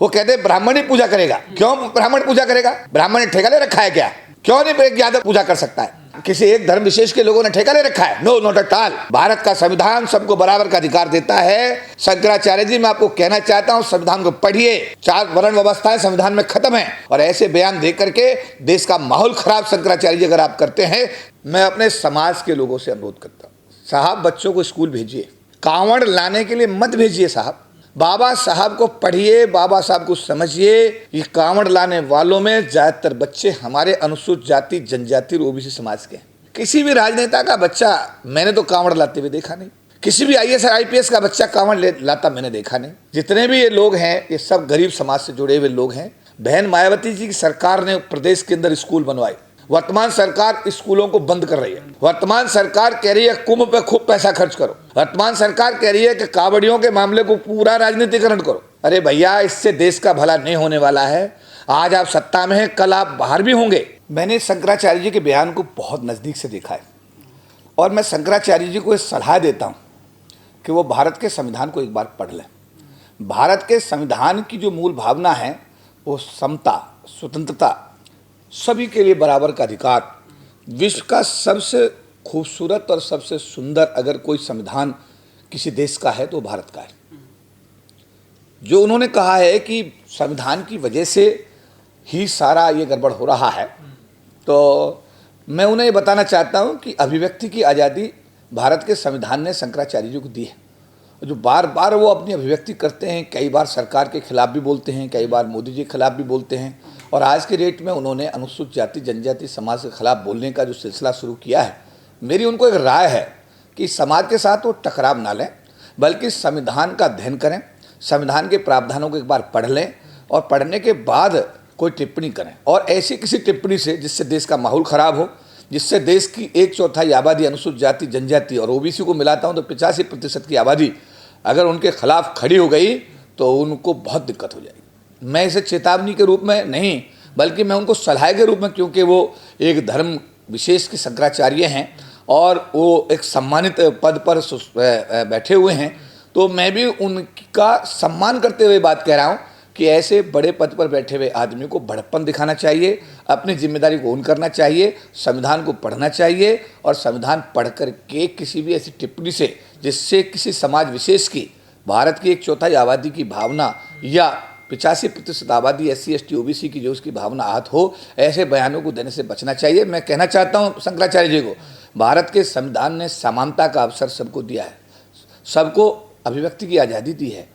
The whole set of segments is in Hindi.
वो कहते हैं ब्राह्मण ही पूजा करेगा। क्यों ब्राह्मण पूजा करेगा? ब्राह्मण ने ठेका ले रखा है क्या? क्यों नहीं एक यादव पूजा कर सकता है? किसी एक धर्म विशेष के लोगों ने ठेका ले रखा है? No, not at all. Bharat का संविधान सबको बराबर का अधिकार देता है। शंकराचार्य जी, मैं आपको कहना चाहता हूं, संविधान को पढ़िए। 4 वर्ण व्यवस्थाएं संविधान में खत्म है, और ऐसे बयान दे करके देश का माहौल खराब शंकराचार्य जी अगर आप करते हैं, मैं अपने समाज के लोगों से अनुरोध करता हूं, साहब बच्चों को स्कूल भेजिए, कांवड़ लाने के लिए मत भेजिए साहब। बाबा साहब को पढ़िए, बाबा साहब को समझिए। ये कांवड़ लाने वालों में ज्यादातर बच्चे हमारे अनुसूचित जाति, जनजाति और ओबीसी समाज के हैं। किसी भी राजनेता का बच्चा मैंने तो कांवड़ लाते हुए देखा नहीं। किसी भी IAS IPS का बच्चा कांवड़ लाता मैंने देखा नहीं। जितने भी ये लोग हैं, ये सब गरीब समाज से जुड़े हुए लोग हैं। बहन मायावती जी की सरकार ने प्रदेश के अंदर स्कूल बनवाए। वर्तमान सरकार स्कूलों को बंद कर रही है। वर्तमान सरकार कह रही है कुंभ पे खूब पैसा खर्च करो। वर्तमान सरकार कह रही है कि कांवड़ियों के मामले को पूरा राजनीतिकरण करो। अरे भैया, इससे देश का भला नहीं होने वाला है। आज आप सत्ता में हैं, कल आप बाहर भी होंगे। मैंने शंकराचार्य जी के बयान को बहुत नज़दीक से देखा है, और मैं शंकराचार्य जी को एक सलाह देता हूँ कि वो भारत के संविधान को एक बार पढ़ लें। भारत के संविधान की जो मूल भावना है वो समता, स्वतंत्रता, सभी के लिए बराबर का अधिकार। विश्व का सबसे खूबसूरत और सबसे सुंदर अगर कोई संविधान किसी देश का है तो भारत का है। जो उन्होंने कहा है कि संविधान की वजह से ही सारा ये गड़बड़ हो रहा है, तो मैं उन्हें ये बताना चाहता हूँ कि अभिव्यक्ति की आज़ादी भारत के संविधान ने शंकराचार्य जी को दी है। जो बार बार वो अपनी अभिव्यक्ति करते हैं, कई बार सरकार के खिलाफ भी बोलते हैं, कई बार मोदी जी के खिलाफ भी बोलते हैं, और आज के डेट में उन्होंने अनुसूचित जाति, जनजाति समाज के खिलाफ बोलने का जो सिलसिला शुरू किया है, मेरी उनको एक राय है कि समाज के साथ वो टकराव ना लें, बल्कि संविधान का अध्ययन करें, संविधान के प्रावधानों को एक बार पढ़ लें, और पढ़ने के बाद कोई टिप्पणी करें। और ऐसी किसी टिप्पणी से जिससे देश का माहौल खराब हो, जिससे देश की 1/4 आबादी अनुसूचित जाति, जनजाति और ओबीसी को मिलाता हूँ तो 85% की आबादी अगर उनके खिलाफ खड़ी हो गई तो उनको बहुत दिक्कत हो जाएगी। मैं इसे चेतावनी के रूप में नहीं, बल्कि मैं उनको सलाह के रूप में, क्योंकि वो एक धर्म विशेष के शंकराचार्य हैं और वो एक सम्मानित पद पर बैठे हुए हैं, तो मैं भी उनका सम्मान करते हुए बात कह रहा हूँ कि ऐसे बड़े पद पर बैठे हुए आदमी को बड़प्पन दिखाना चाहिए, अपनी जिम्मेदारी को ओन करना चाहिए, संविधान को पढ़ना चाहिए, और संविधान पढ़ कर के किसी भी ऐसी टिप्पणी से जिससे किसी समाज विशेष की, भारत की 1/4 आबादी की भावना या 85% आबादी SC ST OBC की जो उसकी भावना आहत हो, ऐसे बयानों को देने से बचना चाहिए। मैं कहना चाहता हूँ शंकराचार्य जी को, भारत के संविधान ने समानता का अवसर सबको दिया है, सबको अभिव्यक्ति की आज़ादी दी है।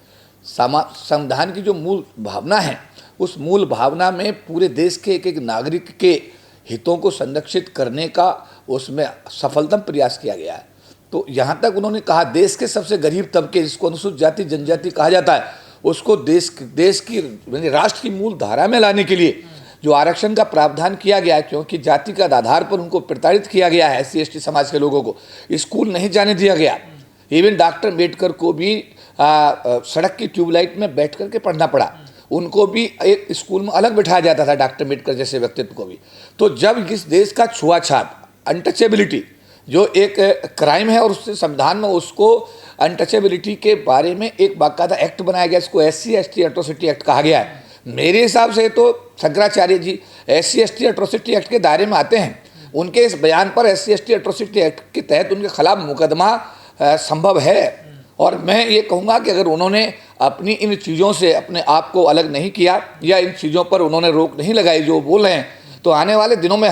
संविधान की जो मूल भावना है, उस मूल भावना में पूरे देश के एक एक नागरिक के हितों को संरक्षित करने का उसमें सफलतम प्रयास किया गया है। तो यहाँ तक उन्होंने कहा देश के सबसे गरीब तबके, जिसको अनुसूचित जाति, जनजाति कहा जाता है, उसको देश की राष्ट्र की मूल धारा में लाने के लिए जो आरक्षण का प्रावधान किया गया है, क्योंकि जाति का आधार पर उनको प्रताड़ित किया गया है, SC ST समाज के लोगों को स्कूल नहीं जाने दिया गया। इवन डॉक्टर अम्बेडकर को भी सड़क की ट्यूबलाइट में बैठ करके पढ़ना पड़ा, उनको भी एक स्कूल में अलग बिठाया जाता था, डॉक्टर अम्बेडकर जैसे व्यक्तित्व को भी। तो जब इस देश का छुआछात, अनटचेबिलिटी जो एक क्राइम है, और उससे संविधान में उसको अनटचेबिलिटी के बारे में एक बाकायदा एक्ट बनाया गया, इसको SC ST एट्रोसिटी एक्ट कहा गया है। मेरे हिसाब से तो Shankaracharya ji SC ST atrocity act के दायरे में आते हैं। उनके इस बयान पर SC ST एट्रोसिटी एक्ट के तहत उनके खिलाफ मुकदमा संभव है। और मैं ये कहूँगा कि अगर उन्होंने अपनी इन चीज़ों से अपने आप को अलग नहीं किया, या इन चीज़ों पर उन्होंने रोक नहीं लगाई जो बोल रहे हैं, तो आने वाले दिनों में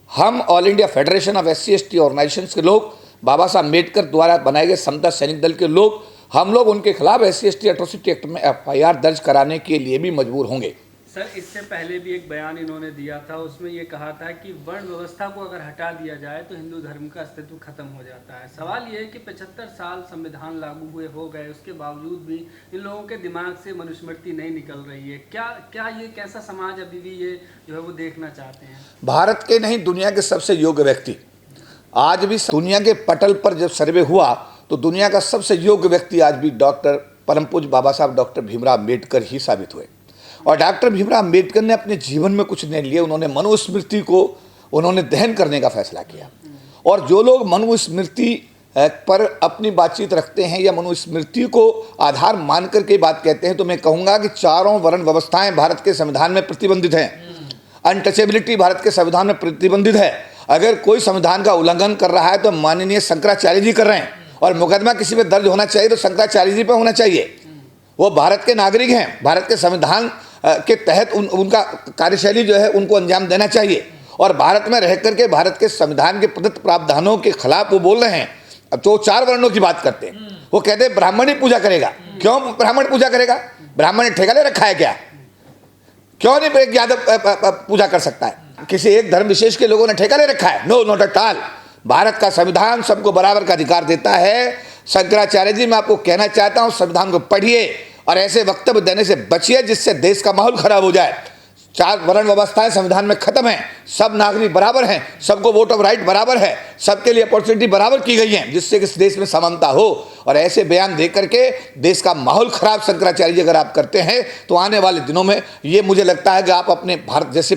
हम all India federation of SC ST organisations के लोग, बाबा साहब अम्बेडकर द्वारा बनाए गए समता सैनिक दल के लोग, हम लोग उनके खिलाफ SC ST एट्रोसिटी एक्ट में FIR दर्ज कराने के लिए भी मजबूर होंगे। सर, इससे पहले भी एक बयान इन्होंने दिया था, उसमें ये कहा था कि वर्ण व्यवस्था को अगर हटा दिया जाए तो हिंदू धर्म का अस्तित्व खत्म हो जाता है। सवाल ये है कि 75 साल संविधान लागू हुए हो गए, उसके बावजूद भी इन लोगों के दिमाग से मनुस्मृति नहीं निकल रही है। क्या ये कैसा समाज अभी भी ये जो है वो देखना चाहते हैं? भारत के नहीं, दुनिया के सबसे योग्य व्यक्ति, आज भी दुनिया के पटल पर जब सर्वे हुआ तो दुनिया का सबसे योग्य व्यक्ति आज भी डॉक्टर परम पूज्य बाबा साहब डॉक्टर भीमराव अम्बेडकर ही साबित हुए। और डॉक्टर भीमराव अम्बेडकर ने अपने जीवन में कुछ नहीं लिए, उन्होंने मनुस्मृति को उन्होंने दहन करने का फैसला किया। और जो लोग मनुस्मृति पर अपनी बातचीत रखते हैं या मनुस्मृति को आधार मान करके बात कहते हैं, तो मैं कहूँगा कि चारों वर्ण व्यवस्थाएं भारत के संविधान में प्रतिबंधित हैं। अनटचेबिलिटी भारत के संविधान में प्रतिबंधित है। अगर कोई संविधान का उल्लंघन कर रहा है तो माननीय शंकराचार्य जी कर रहे हैं, और मुकदमा किसी पे दर्ज होना चाहिए तो शंकराचार्य जी पे होना चाहिए। वो भारत के नागरिक हैं, भारत के संविधान के तहत उनका कार्यशैली जो है उनको अंजाम देना चाहिए। और भारत में रह करके भारत के संविधान के प्रदत्त प्रावधानों के खिलाफ वो बोल रहे हैं। अब तो 4 वर्णों की बात करते हैं, वो कहते हैं ब्राह्मण ही पूजा करेगा। क्यों ब्राह्मण पूजा करेगा? ब्राह्मण ने ठेका ले रखा है क्या? क्यों नहीं एक यादव पूजा कर सकता है? किसी एक धर्म विशेष के लोगों ने ठेका ले रखा है? No, not at all. Bharat का संविधान सबको बराबर का अधिकार देता है। शंकराचार्य जी, मैं आपको कहना चाहता हूं, संविधान को पढ़िए और ऐसे वक्तव्य देने से बचिए जिससे देश का माहौल खराब हो जाए। 4 वर्ण व्यवस्थाएं संविधान में खत्म है। सब नागरिक बराबर हैं, सबको वोट ऑफ राइट बराबर है, सबके लिए अपॉर्चुनिटी बराबर की गई है, जिससे कि इस देश में समानता हो। और ऐसे बयान दे करके देश का माहौल खराब शंकराचार्य जी अगर आप करते हैं तो आने वाले दिनों में ये मुझे लगता है कि आप अपने भारत जैसे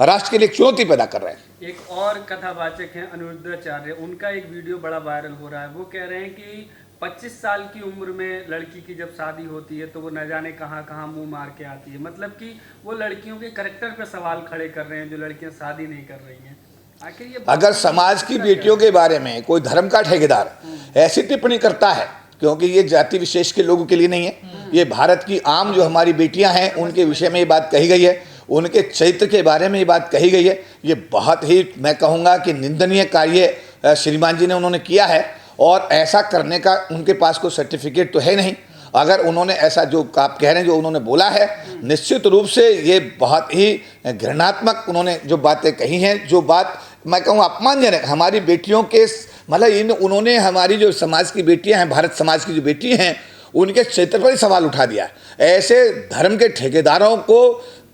राष्ट्र के लिए चुनौती पैदा कर रहे हैं। एक और कथावाचक हैं अनिरुद्धाचार्य, उनका एक वीडियो बड़ा वायरल हो रहा है। वो कह रहे हैं कि 25 साल की उम्र में लड़की की जब शादी होती है तो वो न जाने कहाँ कहाँ मुंह मार के आती है। मतलब कि वो लड़कियों के कैरेक्टर पे सवाल खड़े कर रहे हैं जो लड़कियां शादी नहीं कर रही हैं। आखिर ये अगर समाज की बेटियों के बारे में कोई धर्म का ठेकेदार ऐसी टिप्पणी करता है, क्योंकि ये जाति विशेष के लोगों के लिए नहीं है, ये भारत की आम जो हमारी बेटियां हैं उनके विषय में ये बात कही गई है, उनके चरित्र के बारे में ये बात कही गई है। ये बहुत ही मैं कहूँगा कि निंदनीय कार्य श्रीमान जी ने उन्होंने किया है। और ऐसा करने का उनके पास कोई सर्टिफिकेट तो है नहीं। अगर उन्होंने ऐसा जो आप कह रहे हैं जो उन्होंने बोला है, निश्चित रूप से ये बहुत ही घृणात्मक उन्होंने जो बातें कही हैं, जो बात मैं कहूँ अपमानजनक हमारी बेटियों के मतलब उन्होंने हमारी जो समाज की बेटियां हैं, भारत समाज की जो बेटी हैं, उनके चरित्र पर ही सवाल उठा दिया। ऐसे धर्म के ठेकेदारों को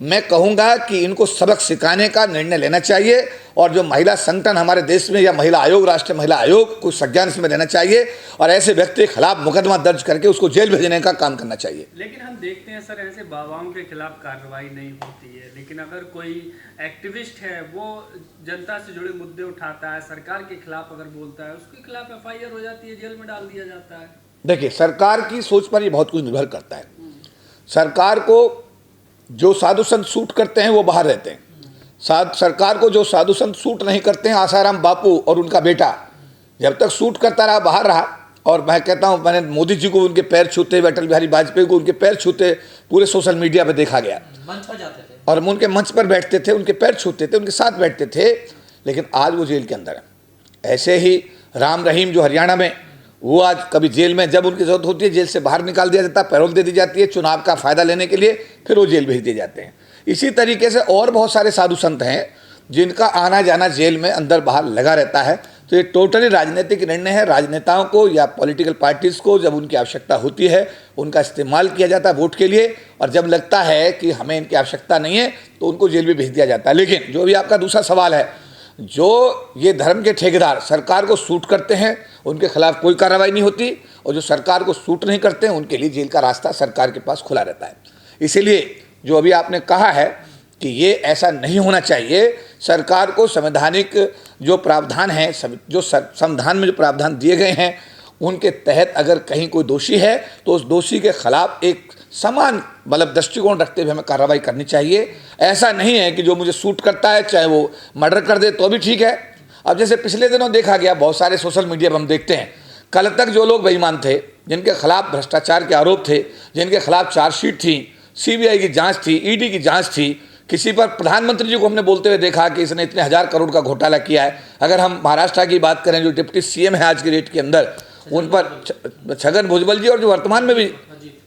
मैं कहूँगा कि इनको सबक सिखाने का निर्णय लेना चाहिए। और जो महिला संगठन हमारे देश में या महिला आयोग, राष्ट्रीय महिला आयोग को संज्ञान में लेना चाहिए और ऐसे व्यक्ति के खिलाफ मुकदमा दर्ज करके उसको जेल भेजने का काम करना चाहिए। लेकिन हम देखते हैं सर, ऐसे बाबाओं के खिलाफ कार्रवाई नहीं होती है, लेकिन अगर कोई एक्टिविस्ट है वो जनता से जुड़े मुद्दे उठाता है, सरकार के खिलाफ अगर बोलता है, उसके खिलाफ FIR हो जाती है, जेल में डाल दिया जाता है। देखिए, सरकार की सोच पर ये बहुत कुछ निर्भर करता है। सरकार को जो साधु संत सूट करते हैं वो बाहर रहते हैं। सरकार को जो साधु संत सूट नहीं करते हैं, आसाराम बापू और उनका बेटा जब तक सूट करता रहा बाहर रहा। और मैं कहता हूँ, मैंने मोदी जी को उनके पैर छूते, अटल बिहारी वाजपेयी को उनके पैर छूते पूरे सोशल मीडिया पर देखा गया। मंच पर जाते थे और उनके मंच पर बैठते थे, उनके पैर छूते थे, उनके साथ बैठते थे, लेकिन आज वो जेल के अंदर है। ऐसे ही राम रहीम जो हरियाणा में, वो आज कभी जेल में जब उनकी जरूरत होती है जेल से बाहर निकाल दिया जाता है, पैरोल दे दी जाती है चुनाव का फायदा लेने के लिए, फिर वो जेल भेज दिए जाते हैं। इसी तरीके से और बहुत सारे साधु संत हैं जिनका आना जाना जेल में अंदर बाहर लगा रहता है। तो ये टोटली राजनीतिक निर्णय है। राजनेताओं को या पॉलिटिकल पार्टीज़ को जब उनकी आवश्यकता होती है उनका इस्तेमाल किया जाता है वोट के लिए, और जब लगता है कि हमें इनकी आवश्यकता नहीं है तो उनको जेल में भेज दिया जाता है। लेकिन जो भी आपका दूसरा सवाल है, जो ये धर्म के ठेकेदार सरकार को सूट करते हैं उनके खिलाफ कोई कार्रवाई नहीं होती, और जो सरकार को सूट नहीं करते हैं उनके लिए जेल का रास्ता सरकार के पास खुला रहता है। इसीलिए जो अभी आपने कहा है कि ये ऐसा नहीं होना चाहिए, सरकार को संवैधानिक जो प्रावधान हैं, जो संविधान में जो प्रावधान दिए गए हैं उनके तहत अगर कहीं कोई दोषी है तो उस दोषी के खिलाफ एक समान मतलब दृष्टिकोण रखते हुए हमें कार्रवाई करनी चाहिए। ऐसा नहीं है कि जो मुझे सूट करता है चाहे वो मर्डर कर दे तो भी ठीक है। अब जैसे पिछले दिनों देखा गया, बहुत सारे सोशल मीडिया पर हम देखते हैं, कल तक जो लोग बेईमान थे, जिनके खिलाफ भ्रष्टाचार के आरोप थे, जिनके खिलाफ चार्जशीट थी, CBI की जांच थी, ED की जांच थी, किसी पर प्रधानमंत्री जी को हमने बोलते हुए देखा कि इसने इतने 1000 करोड़ का घोटाला किया है। अगर हम महाराष्ट्र की बात करें, जो डिप्टी CM है आज की डेट के अंदर, उन पर छगन भुजबल जी, और जो वर्तमान में भी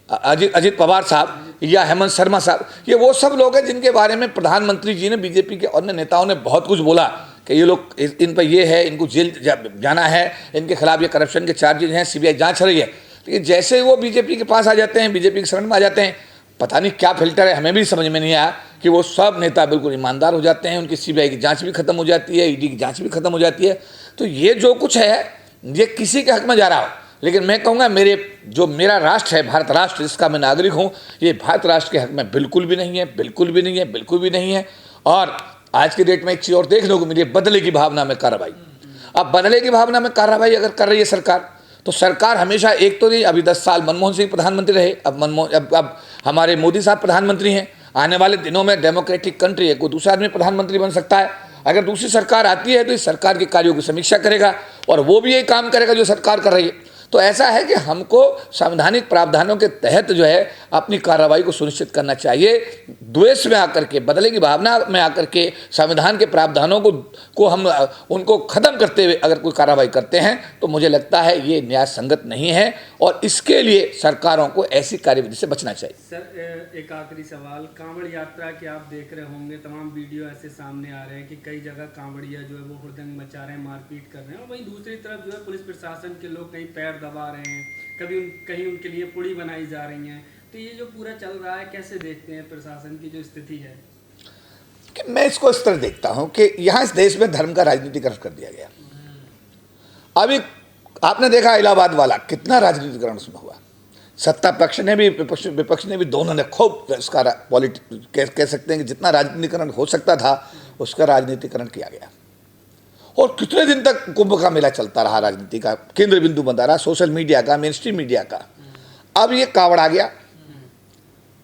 अजित पवार साहब या हेमंत शर्मा साहब, ये वो सब लोग हैं जिनके बारे में प्रधानमंत्री जी ने, BJP के अन्य नेताओं ने बहुत कुछ बोला कि ये लोग इन पर ये है, इनको जेल जाना है, इनके खिलाफ ये करप्शन के चार्जेज हैं, CBI जांच रही है। लेकिन जैसे वो BJP के पास आ जाते हैं, BJP के शरण में आ जाते हैं, पता नहीं क्या फिल्टर है, हमें भी समझ में नहीं आया कि वो सब नेता बिल्कुल ईमानदार हो जाते हैं, उनकी CBI की जांच भी खत्म हो जाती है, ED की जांच भी खत्म हो जाती है। तो ये जो कुछ है ये किसी के हक में जा रहा हो, लेकिन मैं कहूँगा मेरा राष्ट्र है, भारत राष्ट्र, जिसका मैं नागरिक हूँ, ये भारत राष्ट्र के हक में बिल्कुल भी नहीं है, बिल्कुल भी नहीं है, बिल्कुल भी नहीं है। और आज की डेट में एक चीज़ और देखने को मिली, बदले की भावना में कार्रवाई। अब बदले की भावना में कार्रवाई अगर कर रही है सरकार, तो सरकार हमेशा एक तो नहीं, अभी 10 साल मनमोहन सिंह प्रधानमंत्री रहे, अब हमारे मोदी साहब प्रधानमंत्री हैं। आने वाले दिनों में डेमोक्रेटिक कंट्री है, कोई दूसरा आदमी प्रधानमंत्री बन सकता है। अगर दूसरी सरकार आती है तो इस सरकार के कार्यों की समीक्षा करेगा और वो भी यही काम करेगा जो सरकार कर रही है। तो ऐसा है कि हमको संवैधानिक प्रावधानों के तहत जो है अपनी कार्रवाई को सुनिश्चित करना चाहिए। द्वेष में आकर के, बदले की भावना में आकर के संविधान के प्रावधानों को हम उनको खत्म करते हुए अगर कोई कार्रवाई करते हैं तो मुझे लगता है ये न्याय संगत नहीं है और इसके लिए सरकारों को ऐसी कार्यविधि से बचना चाहिए। सर, एक आखिरी सवाल, कांवड़ यात्रा के आप देख रहे होंगे, तमाम वीडियो ऐसे सामने आ रहे हैं कि कई जगह कांवड़िया जो है वो हुड़दंग मचा रहे हैं, मारपीट कर रहे हैं, और वहीं दूसरी तरफ जो है पुलिस प्रशासन के लोग कहीं पैर दबा रहे हैं, कहीं उनके लिए पुड़ी बनाई जा रही हैं। तो ये जो पूरा चल रहा है, कैसे देखते हैं प्रशासन की जो स्थिति है? कि मैं इसको इस तरह देखता हूं कि यहाँ इस देश में धर्म का राजनीतिकरण कर दिया गया। अभी आपने देखा इलाहाबाद वाला, कितना राजनीतिकरण उसमें हुआ। सत्ता पक्ष ने भी विपक्ष ने भी, दोनों ने खूब इसका कह सकते हैं कि जितना राजनीतिकरण हो सकता था उसका राजनीतिकरण किया गया। और कितने दिन तक कुंभ का मेला चलता रहा, राजनीति का केंद्र बिंदु बना रहा, सोशल मीडिया का, मेन स्ट्रीम मीडिया का। अब ये कावड़ आ गया।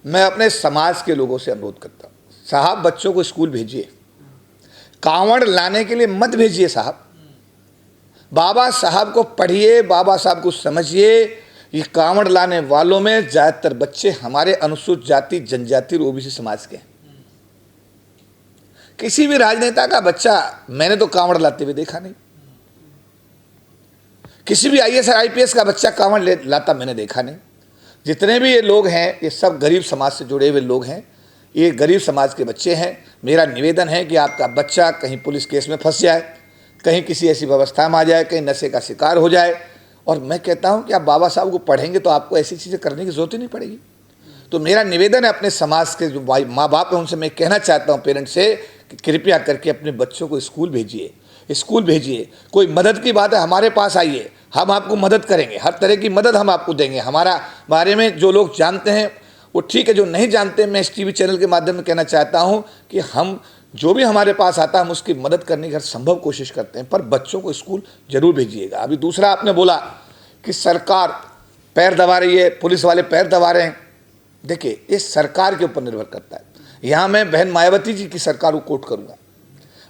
मैं अपने समाज के लोगों से अनुरोध करता हूँ, साहब बच्चों को स्कूल भेजिए, कावड़ लाने के लिए मत भेजिए साहब। बाबा साहब को पढ़िए, बाबा साहब को समझिए। ये कावड़ लाने वालों में ज़्यादातर बच्चे हमारे अनुसूचित जाति, जनजाति और ओबीसी समाज के हैं। किसी भी राजनेता का बच्चा मैंने तो कांवड़ लाते हुए देखा नहीं। किसी भी आईएएस आईपीएस का बच्चा कांवड़ लाता मैंने देखा नहीं। जितने भी ये लोग हैं ये सब गरीब समाज से जुड़े हुए लोग हैं, ये गरीब समाज के बच्चे हैं। मेरा निवेदन है कि आपका बच्चा कहीं पुलिस केस में फंस जाए, कहीं किसी ऐसी व्यवस्था में आ जाए, कहीं नशे का शिकार हो जाए, और मैं कहता हूं कि आप बाबा साहब को पढ़ेंगे तो आपको ऐसी चीज़ें करने की जरूरत ही नहीं पड़ेगी। तो मेरा निवेदन है अपने समाज के जो माँ बाप हैं उनसे मैं कहना चाहता हूँ, पेरेंट्स से, कि कृपया करके अपने बच्चों को स्कूल भेजिए, स्कूल भेजिए। कोई मदद की बात है हमारे पास आइए, हम आपको मदद करेंगे, हर तरह की मदद हम आपको देंगे। हमारा बारे में जो लोग जानते हैं वो ठीक है, जो नहीं जानते मैं इस टीवी चैनल के माध्यम में कहना चाहता हूँ कि हम जो भी हमारे पास आता है हम उसकी मदद करने की हर संभव कोशिश करते हैं, पर बच्चों को स्कूल जरूर भेजिएगा। अभी दूसरा आपने बोला कि सरकार पैर दबा रही है, पुलिस वाले पैर दबा रहे हैं। देखिए ये सरकार के ऊपर निर्भर करता है। यहाँ मैं बहन मायावती जी की सरकार को कोट करूँगा।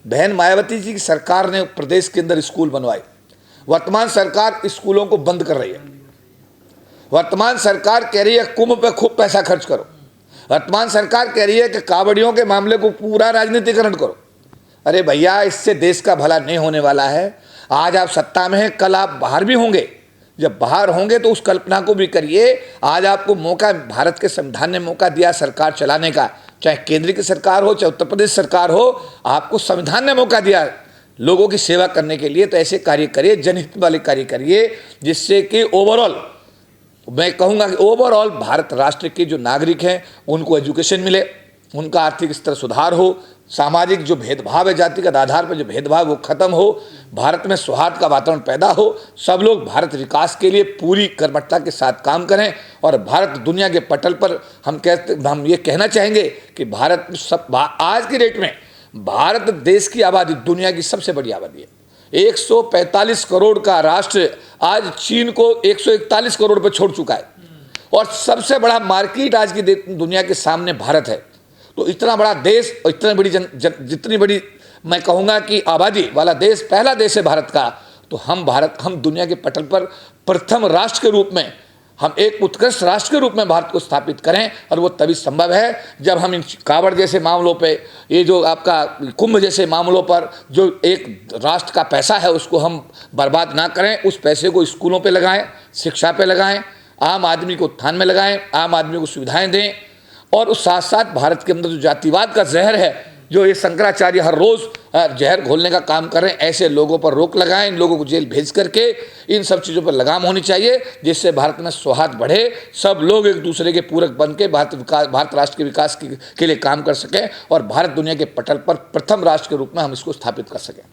बहन मायावती जी की सरकार ने प्रदेश के अंदर स्कूल बनवाए। वर्तमान सरकार स्कूलों को बंद कर रही है। वर्तमान सरकार कह रही है कुंभ पे खूब पैसा खर्च करो। वर्तमान सरकार कह रही है कि कांवड़ियों के मामले को पूरा राजनीतिकरण करो। अरे भैया, इससे देश का भला नहीं होने वाला है। आज आप सत्ता में हैं, कल आप बाहर भी होंगे। जब बाहर होंगे तो उस कल्पना को भी करिए। आज आपको मौका, भारत के संविधान ने मौका दिया सरकार चलाने का, चाहे केंद्र की सरकार हो चाहे उत्तर प्रदेश सरकार हो, आपको संविधान ने मौका दिया लोगों की सेवा करने के लिए। तो ऐसे कार्य करिए, जनहित वाले कार्य करिए, जिससे कि ओवरऑल मैं कहूँगा कि ओवरऑल भारत राष्ट्र के जो नागरिक हैं उनको एजुकेशन मिले, उनका आर्थिक स्तर सुधार हो, सामाजिक जो भेदभाव है, जातिगत आधार पर जो भेदभाव वो खत्म हो, भारत में सौहार्द का वातावरण पैदा हो, सब लोग भारत विकास के लिए पूरी कर्मठता के साथ काम करें। और भारत दुनिया के पटल पर हम ये कहना चाहेंगे कि भारत आज की डेट में भारत देश की आबादी दुनिया की सबसे बड़ी आबादी है। 145 करोड़ का राष्ट्र आज चीन को 141 करोड़ पर छोड़ चुका है, और सबसे बड़ा मार्केट आज की दुनिया के सामने भारत है। तो इतना बड़ा देश और इतनी बड़ी जितनी बड़ी मैं कहूँगा कि आबादी वाला देश, पहला देश है भारत का। तो हम दुनिया के पटल पर प्रथम राष्ट्र के रूप में, हम एक उत्कृष्ट राष्ट्र के रूप में भारत को स्थापित करें। और वो तभी संभव है जब हम इन कांवड़ जैसे मामलों पे, ये जो आपका कुंभ जैसे मामलों पर जो एक राष्ट्र का पैसा है उसको हम बर्बाद ना करें। उस पैसे को स्कूलों पे लगाएं, शिक्षा पे लगाएं, आम आदमी को उत्थान में लगाएं, आम आदमी को सुविधाएं दें। और उस साथ साथ भारत के अंदर जो जातिवाद का जहर है, जो ये शंकराचार्य हर रोज़ जहर घोलने का काम कर रहे हैं, ऐसे लोगों पर रोक लगाएं। इन लोगों को जेल भेज करके इन सब चीज़ों पर लगाम होनी चाहिए, जिससे भारत में सौहार्द बढ़े, सब लोग एक दूसरे के पूरक बन के भारत राष्ट्र के विकास के लिए काम कर सकें और भारत दुनिया के पटल पर प्रथम राष्ट्र के रूप में हम इसको स्थापित कर सकें।